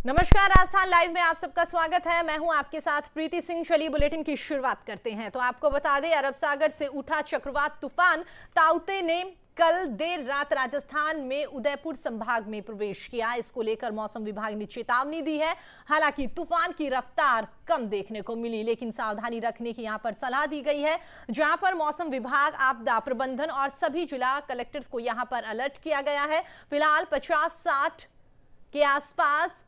नमस्कार, राजस्थान लाइव में आप सबका स्वागत है। मैं हूं आपके साथ प्रीति सिंह। चलिए बुलेटिन की शुरुआत करते हैं। तो आपको बता दें, अरब सागर से उठा चक्रवात तूफान ताउते ने कल देर रात राजस्थान में उदयपुर संभाग में प्रवेश किया। इसको लेकर मौसम विभाग ने चेतावनी दी है। हालांकि तूफान की रफ्तार कम देखने को मिली, लेकिन सावधानी रखने की यहां पर सलाह दी गई है। जहां पर मौसम विभाग, आपदा प्रबंधन और सभी जिला कलेक्टर्स को यहां पर अलर्ट किया गया है। फिलहाल 50-60 के आसपास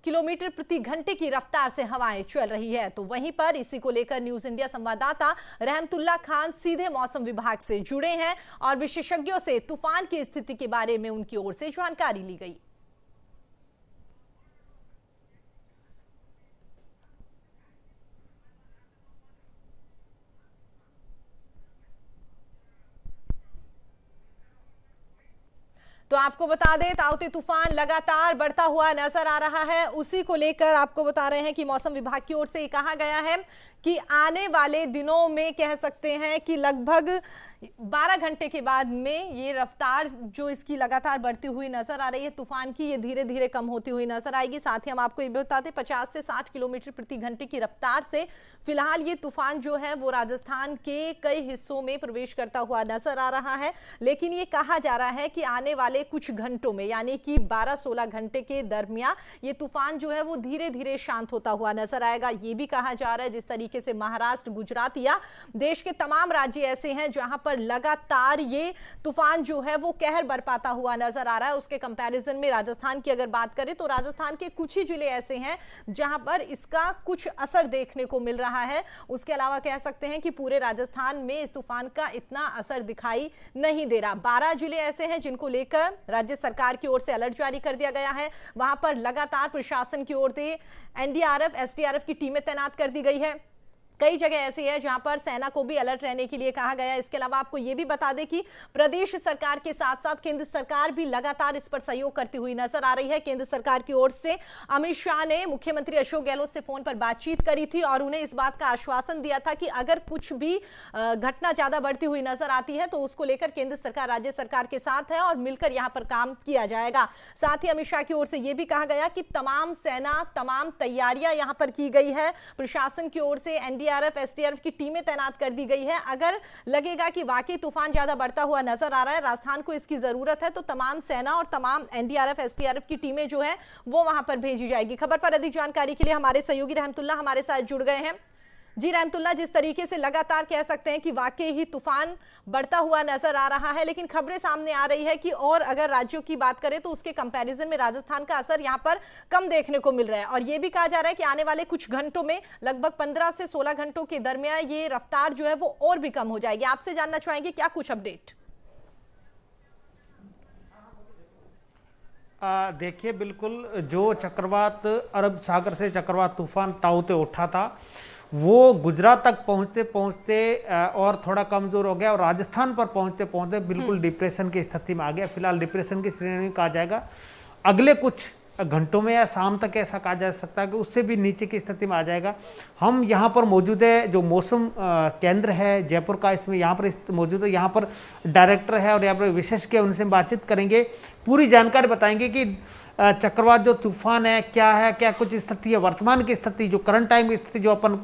किलोमीटर प्रति घंटे की रफ्तार से हवाएं चल रही है। तो वहीं पर इसी को लेकर न्यूज इंडिया संवाददाता रहमतुल्ला खान सीधे मौसम विभाग से जुड़े हैं और विशेषज्ञों से तूफान की स्थिति के बारे में उनकी ओर से जानकारी ली गई। तो आपको बता दें, ताउते तूफान लगातार बढ़ता हुआ नजर आ रहा है। उसी को लेकर आपको बता रहे हैं कि मौसम विभाग की ओर से कहा गया है कि आने वाले दिनों में कह सकते हैं कि लगभग 12 घंटे के बाद में ये रफ्तार जो इसकी लगातार बढ़ती हुई नजर आ रही है तूफान की, ये धीरे धीरे कम होती हुई नजर आएगी। साथ ही हम आपको ये बताते 50 से 60 किलोमीटर प्रति घंटे की रफ्तार से फिलहाल ये तूफान जो है वो राजस्थान के कई हिस्सों में प्रवेश करता हुआ नजर आ रहा है। लेकिन ये कहा जा रहा है कि आने वाले कुछ घंटों में, यानी कि 12-16 घंटे के दरमियान ये तूफान जो है वो धीरे धीरे शांत होता हुआ नजर आएगा। ये भी कहा जा रहा है जिस तरीके से महाराष्ट्र, गुजरात या देश के तमाम राज्य ऐसे हैं जहां पर लगातार ये तूफान जो है वो कहर बरपाता हुआ नजर आ रहा है, उसके कंपैरिजन में राजस्थान की अगर बात करें तो राजस्थान के कुछ ही जिले ऐसे हैं जहां पर इसका कुछ असर देखने को मिल रहा है। उसके अलावा कह सकते हैं कि पूरे राजस्थान में इस तूफान का इतना असर दिखाई नहीं दे रहा। 12 जिले ऐसे हैं जिनको लेकर राज्य सरकार की ओर से अलर्ट जारी कर दिया गया है। वहां पर लगातार प्रशासन की ओर से एनडीआरएफ, एसडीआरएफ की टीमें तैनात कर दी गई है। कई जगह ऐसी है जहां पर सेना को भी अलर्ट रहने के लिए कहा गया है। इसके अलावा आपको यह भी बता दें कि प्रदेश सरकार के साथ साथ केंद्र सरकार भी लगातार इस पर सहयोग करती हुई नजर आ रही है। केंद्र सरकार की ओर से अमित शाह ने मुख्यमंत्री अशोक गहलोत से फोन पर बातचीत करी थी और उन्हें इस बात का आश्वासन दिया था कि अगर कुछ भी घटना ज्यादा बढ़ती हुई नजर आती है तो उसको लेकर केंद्र सरकार राज्य सरकार के साथ है और मिलकर यहां पर काम किया जाएगा। साथ ही अमित शाह की ओर से यह भी कहा गया कि तमाम सेना, तमाम तैयारियां यहां पर की गई है। प्रशासन की ओर से एनडीआरएफ, एसडीआरएफ की टीमें तैनात कर दी गई है। अगर लगेगा कि वाकई तूफान ज्यादा बढ़ता हुआ नजर आ रहा है, राजस्थान को इसकी जरूरत है, तो तमाम सेना और तमाम एनडीआरएफ, एसडीआरएफ की टीमें जो है वो वहां पर भेजी जाएगी। खबर पर अधिक जानकारी के लिए हमारे सहयोगी रहमतुल्ला हमारे साथ जुड़ गए हैं। जी रहमतुल्ला, जिस तरीके से लगातार कह सकते हैं कि वाकई ही तूफान बढ़ता हुआ नजर आ रहा है, लेकिन खबरें सामने आ रही है कि और अगर राज्यों की बात करें तो उसके कंपैरिजन में राजस्थान का असर यहां पर कम देखने को मिल रहा है। और यह भी कहा जा रहा है कि आने वाले कुछ घंटों में, लगभग 15 से 16 घंटों के दरमियान ये रफ्तार जो है वो और भी कम हो जाएगी। आपसे जानना चाहेंगे क्या कुछ अपडेट? देखिए, बिल्कुल जो चक्रवात अरब सागर से चक्रवात तूफान ताउते उठा था वो गुजरात तक पहुंचते पहुंचते और थोड़ा कमजोर हो गया और राजस्थान पर पहुंचते पहुंचते बिल्कुल डिप्रेशन की स्थिति में आ गया। फिलहाल डिप्रेशन की श्रेणी में कहा जाएगा। अगले कुछ घंटों में या शाम तक ऐसा कहा जा सकता है कि उससे भी नीचे की स्थिति में आ जाएगा। हम यहाँ पर मौजूद है, जो मौसम केंद्र है जयपुर का, इसमें यहाँ पर मौजूद है। यहाँ पर डायरेक्टर है और यहाँ पर विशेषज्ञ, उनसे बातचीत करेंगे, पूरी जानकारी बताएंगे कि चक्रवात जो तूफान है क्या कुछ स्थिति है, वर्तमान की स्थिति, जो करंट टाइम की स्थिति, जो अपन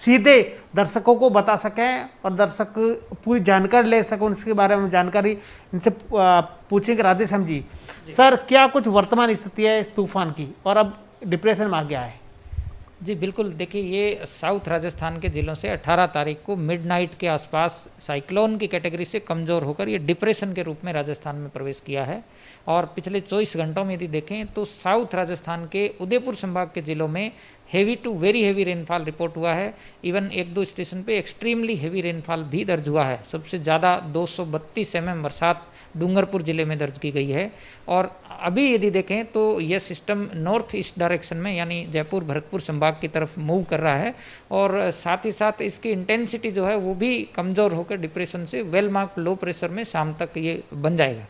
सीधे दर्शकों को बता सकें और दर्शक पूरी जानकारी ले सकें। उसके बारे में जानकारी इनसे पूछेंगे। राधेश्याम जी, सर, क्या कुछ वर्तमान स्थिति है इस तूफान की और अब डिप्रेशन में आ गया है? जी बिल्कुल, देखिए ये साउथ राजस्थान के ज़िलों से 18 तारीख को मिडनाइट के आसपास साइक्लोन की कैटेगरी से कमज़ोर होकर ये डिप्रेशन के रूप में राजस्थान में प्रवेश किया है। और पिछले 24 घंटों में यदि देखें तो साउथ राजस्थान के उदयपुर संभाग के ज़िलों में heavy to very heavy rainfall report हुआ है। इवन 1-2 स्टेशन पे एक्सट्रीमली हेवी रेनफॉल भी दर्ज हुआ है। सबसे ज़्यादा 232 mm बरसात डूंगरपुर ज़िले में दर्ज की गई है। और अभी यदि देखें तो यह सिस्टम नॉर्थ ईस्ट डायरेक्शन में, यानी जयपुर भरतपुर संभाग की तरफ मूव कर रहा है और साथ ही साथ इसकी इंटेंसिटी जो है वो भी कमज़ोर होकर डिप्रेशन से वेल मार्क्ड लो प्रेशर में शाम तक ये बन जाएगा।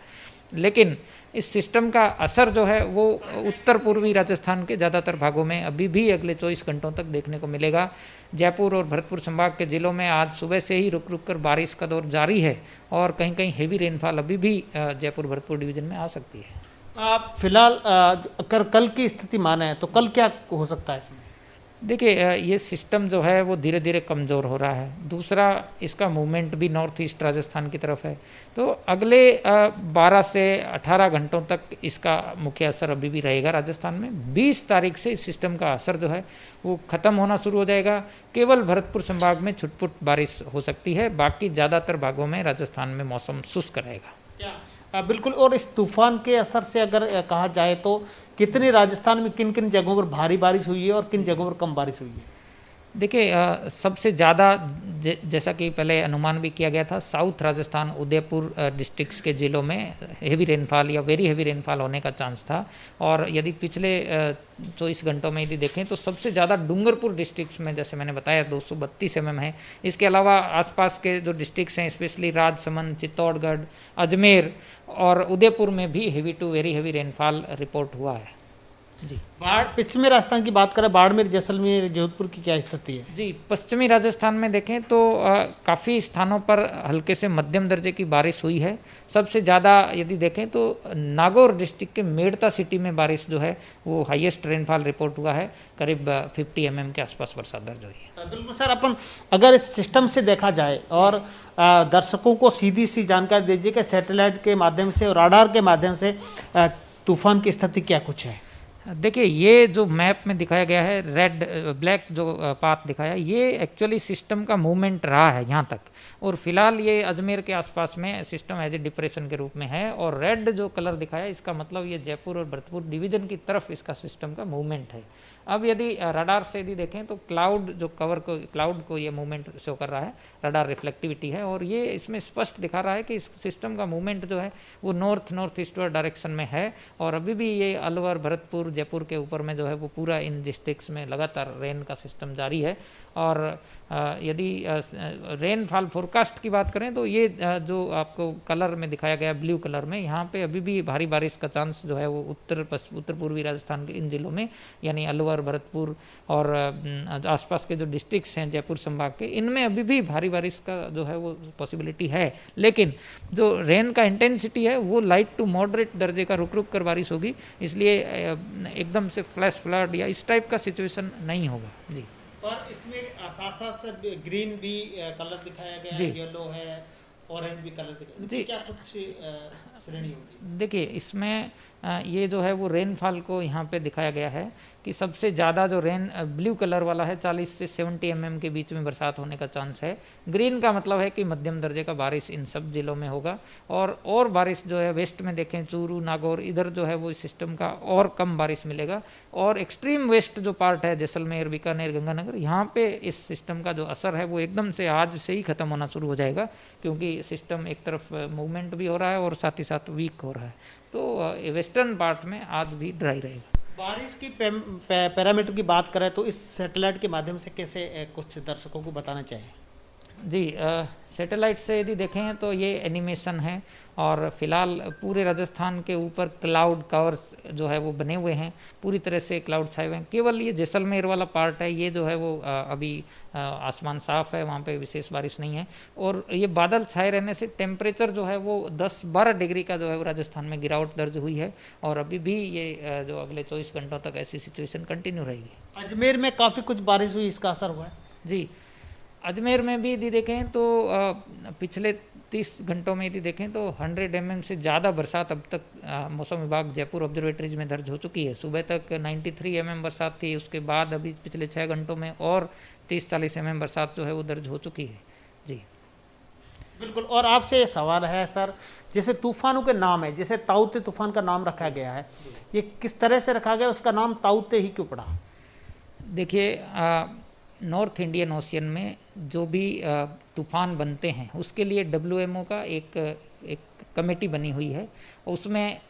लेकिन इस सिस्टम का असर जो है वो उत्तर पूर्वी राजस्थान के ज़्यादातर भागों में अभी भी अगले 24 घंटों तक देखने को मिलेगा। जयपुर और भरतपुर संभाग के ज़िलों में आज सुबह से ही रुक रुक कर बारिश का दौर जारी है और कहीं कहीं हेवी रेनफॉल अभी भी जयपुर भरतपुर डिवीज़न में आ सकती है। आप फिलहाल अगर कल की स्थिति माने तो कल क्या हो सकता है इसमें? देखिए ये सिस्टम जो है वो धीरे धीरे कमज़ोर हो रहा है। दूसरा, इसका मूवमेंट भी नॉर्थ ईस्ट राजस्थान की तरफ है, तो अगले 12 से 18 घंटों तक इसका मुख्य असर अभी भी रहेगा राजस्थान में। 20 तारीख से इस सिस्टम का असर जो है वो ख़त्म होना शुरू हो जाएगा। केवल भरतपुर संभाग में छुटपुट बारिश हो सकती है, बाकी ज़्यादातर भागों में राजस्थान में मौसम शुष्क रहेगा। बिल्कुल। और इस तूफान के असर से अगर कहा जाए तो कितनी राजस्थान में किन किन जगहों पर भारी बारिश हुई है और किन जगहों पर कम बारिश हुई है? देखिए सबसे ज़्यादा जैसा कि पहले अनुमान भी किया गया था, साउथ राजस्थान उदयपुर डिस्ट्रिक्ट्स के ज़िलों में हेवी रेनफॉल या वेरी हेवी रेनफॉल होने का चांस था। और यदि पिछले 24 घंटों में यदि देखें तो सबसे ज़्यादा डूंगरपुर डिस्ट्रिक्ट्स में, जैसे मैंने बताया, 232 mm है। इसके अलावा आसपास के जो डिस्ट्रिक्ट्स हैं, स्पेशली राजसमंद, चित्तौड़गढ़, अजमेर और उदयपुर में भी heavy to very heavy rainfall report हुआ है। जी, पश्चिमी राजस्थान की बात करें, बाड़मेर, जैसलमेर, जोधपुर की क्या स्थिति है? जी, पश्चिमी राजस्थान में देखें तो काफ़ी स्थानों पर हल्के से मध्यम दर्जे की बारिश हुई है। सबसे ज़्यादा यदि देखें तो नागौर डिस्ट्रिक्ट के मेड़ता सिटी में बारिश जो है वो हाईएस्ट रेनफॉल रिपोर्ट हुआ है, करीब 50 mm के आसपास वर्षा दर्ज हुई है। बिल्कुल सर, अपन अगर इस सिस्टम से देखा जाए और दर्शकों को सीधी सी जानकारी दीजिए कि सैटेलाइट के माध्यम से और राडार के माध्यम से तूफान की स्थिति क्या कुछ है? देखिए ये जो मैप में दिखाया गया है, रेड ब्लैक जो पाथ दिखाया, ये एक्चुअली सिस्टम का मूवमेंट रहा है यहाँ तक, और फिलहाल ये अजमेर के आसपास में सिस्टम एज ए डिप्रेशन के रूप में है। और रेड जो कलर दिखाया, इसका मतलब ये जयपुर और भरतपुर डिवीजन की तरफ इसका सिस्टम का मूवमेंट है। अब यदि रडार से यदि देखें तो क्लाउड जो क्लाउड को ये मूवमेंट शो कर रहा है, रडार रिफ्लेक्टिविटी है, और ये इसमें स्पष्ट दिखा रहा है कि इस सिस्टम का मूवमेंट जो है वो नॉर्थ ईस्टवर्ड डायरेक्शन में है। और अभी भी ये अलवर, भरतपुर, जयपुर के ऊपर में जो है वो पूरा इन डिस्ट्रिक्ट्स में लगातार रेन का सिस्टम जारी है। और यदि रेनफॉल फोरकास्ट की बात करें तो ये जो आपको कलर में दिखाया गया ब्लू कलर में, यहाँ पे अभी भी भारी बारिश का चांस जो है वो उत्तर पूर्वी राजस्थान के इन जिलों में, यानी अलवर, भरतपुर और आसपास के जो डिस्ट्रिक्ट्स हैं जयपुर संभाग के, इनमें अभी भी भारी बारिश का जो है वो पॉसिबिलिटी है। लेकिन जो रेन का इंटेंसिटी है वो लाइट टू मॉडरेट दर्जे का रुक रुक कर बारिश होगी, इसलिए एकदम से फ्लैश फ्लड या इस टाइप का सिचुएशन नहीं होगा। जी, और इसमें साथ साथ से ग्रीन भी कलर दिखाया गया है, येलो है, ऑरेंज भी कलर दिखाया है, क्या कुछ श्रेणी होगी? देखिए इसमें ये जो है वो रेनफॉल को यहाँ पे दिखाया गया है कि सबसे ज़्यादा जो रेन ब्लू कलर वाला है 40 से 70 mm के बीच में बरसात होने का चांस है। ग्रीन का मतलब है कि मध्यम दर्जे का बारिश इन सब जिलों में होगा। और बारिश जो है वेस्ट में देखें, चूरू, नागौर, इधर जो है वो इस सिस्टम का और कम बारिश मिलेगा। और एक्सट्रीम वेस्ट जो पार्ट है, जैसलमेर, बीकानेर, गंगानगर, यहाँ पे इस सिस्टम का जो असर है वो एकदम से आज से ही खत्म होना शुरू हो जाएगा, क्योंकि सिस्टम एक तरफ मूवमेंट भी हो रहा है और साथ ही साथ वीक हो रहा है। तो वेस्टर्न पार्ट में आज भी ड्राई रहेगा। बारिश की पैरामीटर की बात करें तो इस सैटेलाइट के माध्यम से कैसे कुछ दर्शकों को बताना चाहिए? जी, सैटेलाइट से यदि देखें तो ये एनिमेशन है, और फिलहाल पूरे राजस्थान के ऊपर क्लाउड कवर्स जो है वो बने हुए हैं, पूरी तरह से क्लाउड छाए हुए हैं। केवल ये जैसलमेर वाला पार्ट है, ये जो है वो अभी आसमान साफ है, वहाँ पे विशेष बारिश नहीं है। और ये बादल छाए रहने से टेम्परेचर जो है वो 10-12 डिग्री का जो है वो राजस्थान में गिरावट दर्ज हुई है, और अभी भी ये जो अगले 24 घंटों तक ऐसी सिचुएशन कंटिन्यू रहेगी। अजमेर में काफ़ी कुछ बारिश हुई, इसका असर हुआ है? जी, अजमेर में भी यदि देखें तो पिछले 30 घंटों में यदि देखें तो 100 mm से ज़्यादा बरसात अब तक मौसम विभाग जयपुर ऑब्जर्वेटरीज में दर्ज हो चुकी है। सुबह तक 93 mm बरसात थी, उसके बाद अभी पिछले 6 घंटों में और 30-40 mm बरसात जो है वो दर्ज हो चुकी है। जी, बिल्कुल। और आपसे ये सवाल है सर, जैसे तूफानों के नाम है, जैसे ताउते तूफान का नाम रखा गया है, ये किस तरह से रखा गया, उसका नाम ताउते ही क्यों पड़ा? देखिए नॉर्थ इंडियन ओशियन में जो भी तूफान बनते हैं उसके लिए WMO का एक कमेटी बनी हुई है। उसमें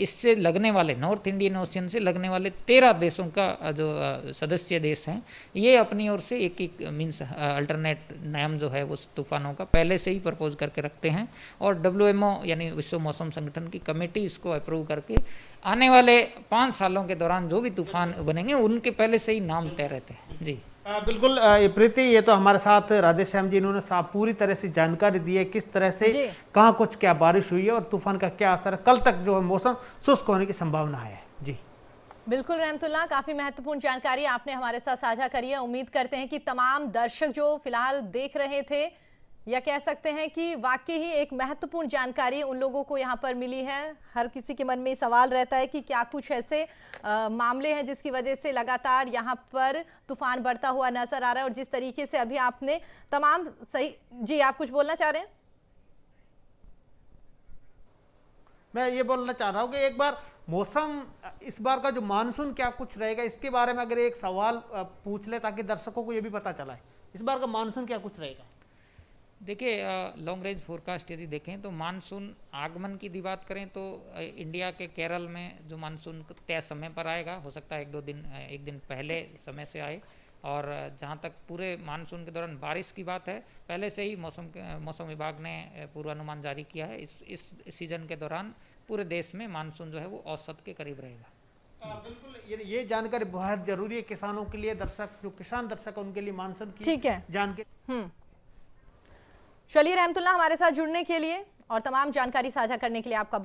इससे लगने वाले, नॉर्थ इंडियन ओशियन से लगने वाले 13 देशों का जो सदस्य देश हैं, ये अपनी ओर से एक मीन्स अल्टरनेट नाम जो है वो तूफानों का पहले से ही प्रपोज करके रखते हैं, और WMO यानी विश्व मौसम संगठन की कमेटी इसको अप्रूव करके आने वाले 5 सालों के दौरान जो भी तूफान बनेंगे उनके पहले से ही नाम तय रहते हैं। जी, बिल्कुल प्रीति, ये तो हमारे साथ राधेश्याम जी, इन्होंने पूरी तरह से जानकारी दी है किस तरह से कहाँ कुछ क्या बारिश हुई है और तूफान का क्या असर है। कल तक जो है मौसम शुष्क होने की संभावना है। जी बिल्कुल रहमतुल्लाह, काफी महत्वपूर्ण जानकारी आपने हमारे साथ साझा करी है। उम्मीद करते हैं कि तमाम दर्शक जो फिलहाल देख रहे थे, या कह सकते हैं कि वाकई ही एक महत्वपूर्ण जानकारी उन लोगों को यहाँ पर मिली है। हर किसी के मन में सवाल रहता है कि क्या कुछ ऐसे मामले हैं जिसकी वजह से लगातार यहाँ पर तूफान बढ़ता हुआ नजर आ रहा है। और जिस तरीके से अभी आपने तमाम सही, जी आप कुछ बोलना चाह रहे हैं? मैं ये बोलना चाह रहा हूँ कि एक बार मौसम, इस बार का जो मानसून क्या कुछ रहेगा, इसके बारे में अगर एक सवाल पूछ ले ताकि दर्शकों को ये भी पता चला है इस बार का मानसून क्या कुछ रहेगा। देखिए, लॉन्ग रेंज फोरकास्ट यदि देखें तो मानसून आगमन की बात करें तो इंडिया के केरल में जो मानसून तय समय पर आएगा, हो सकता है एक दिन पहले समय से आए। और जहाँ तक पूरे मानसून के दौरान बारिश की बात है, पहले से ही मौसम विभाग ने पूर्वानुमान जारी किया है। इस सीजन के दौरान पूरे देश में मानसून जो है वो औसत के करीब रहेगा। बिल्कुल, ये जानकारी बहुत जरूरी है किसानों के लिए। दर्शक, जो किसान दर्शक उनके लिए मानसून की ठीक है जानकारी। चलिए रहमतुल्लाह, हमारे साथ जुड़ने के लिए और तमाम जानकारी साझा करने के लिए आपका